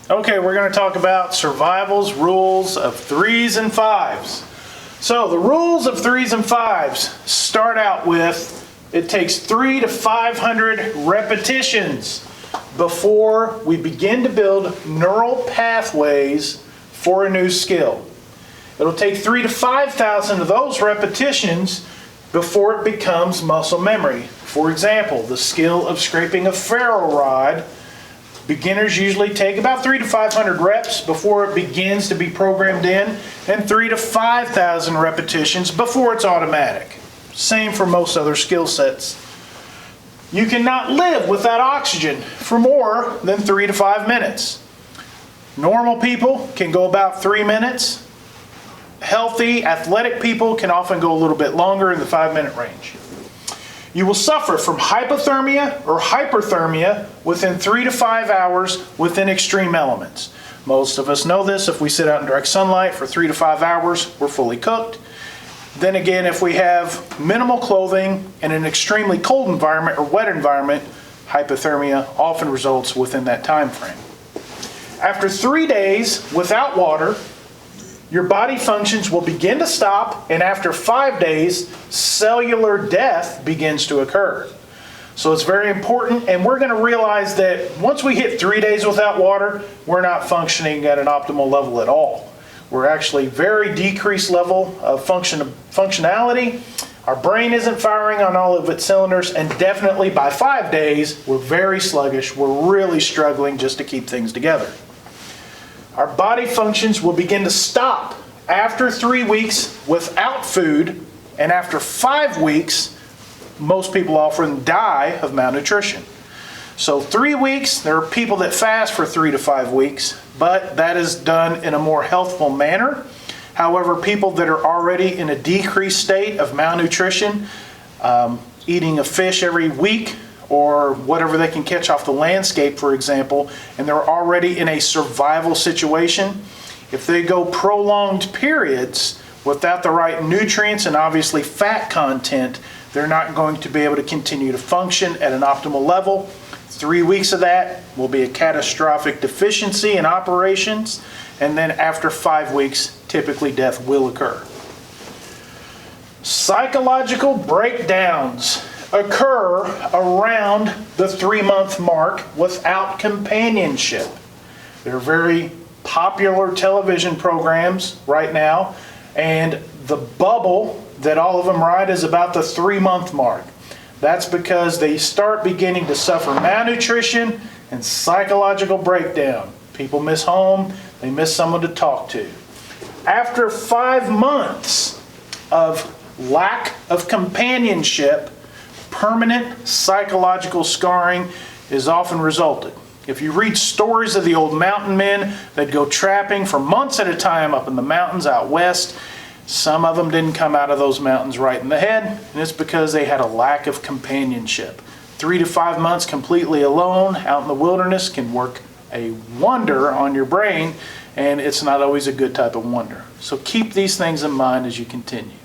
Okay, we're going to talk about survival's rules of 3's and 5's. So the rules of 3's and 5's start out with it takes 300 to 500 repetitions before we begin to build neural pathways for a new skill. It'll take 3,000 to 5,000 of those repetitions before it becomes muscle memory. For example, the skill of scraping a ferro rod, beginners usually take about 300 to 500 reps before it begins to be programmed in, and 3,000 to 5,000 repetitions before it's automatic. Same for most other skill sets. You cannot live without oxygen for more than 3 to 5 minutes. Normal people can go about 3 minutes. Healthy, athletic people can often go a little bit longer in the 5-minute range. You will suffer from hypothermia or hyperthermia within 3 to 5 hours within extreme elements. Most of us know this. If we sit out in direct sunlight for 3 to 5 hours, we're fully cooked. Then again, if we have minimal clothing in an extremely cold environment or wet environment, hypothermia often results within that time frame. After 3 days without water, your body functions will begin to stop, and after 5 days, cellular death begins to occur. So it's very important, and we're going to realize that once we hit 3 days without water, we're not functioning at an optimal level at all. We're actually very decreased level of functionality. Our brain isn't firing on all of its cylinders, and definitely by 5 days, we're very sluggish. We're really struggling just to keep things together. Our body functions will begin to stop after 3 weeks without food, and after 5 weeks, most people often die of malnutrition. So 3 weeks, there are people that fast for 3 to 5 weeks, but that is done in a more healthful manner. However, people that are already in a decreased state of malnutrition, eating a fish every week, or whatever they can catch off the landscape, for example, and they're already in a survival situation, if they go prolonged periods without the right nutrients and obviously fat content, they're not going to be able to continue to function at an optimal level. 3 weeks of that will be a catastrophic deficiency in operations, and then after 5 weeks, typically death will occur. Psychological breakdowns occur around the 3-month mark without companionship. There are very popular television programs right now, and the bubble that all of them ride is about the 3-month mark. That's because they start beginning to suffer malnutrition and psychological breakdown. People miss home, they miss someone to talk to. After 5 months of lack of companionship, permanent psychological scarring is often resulted. If you read stories of the old mountain men that go trapping for months at a time up in the mountains out west, some of them didn't come out of those mountains right in the head, and it's because they had a lack of companionship. 3 to 5 months completely alone out in the wilderness can work a wonder on your brain, and it's not always a good type of wonder. So keep these things in mind as you continue.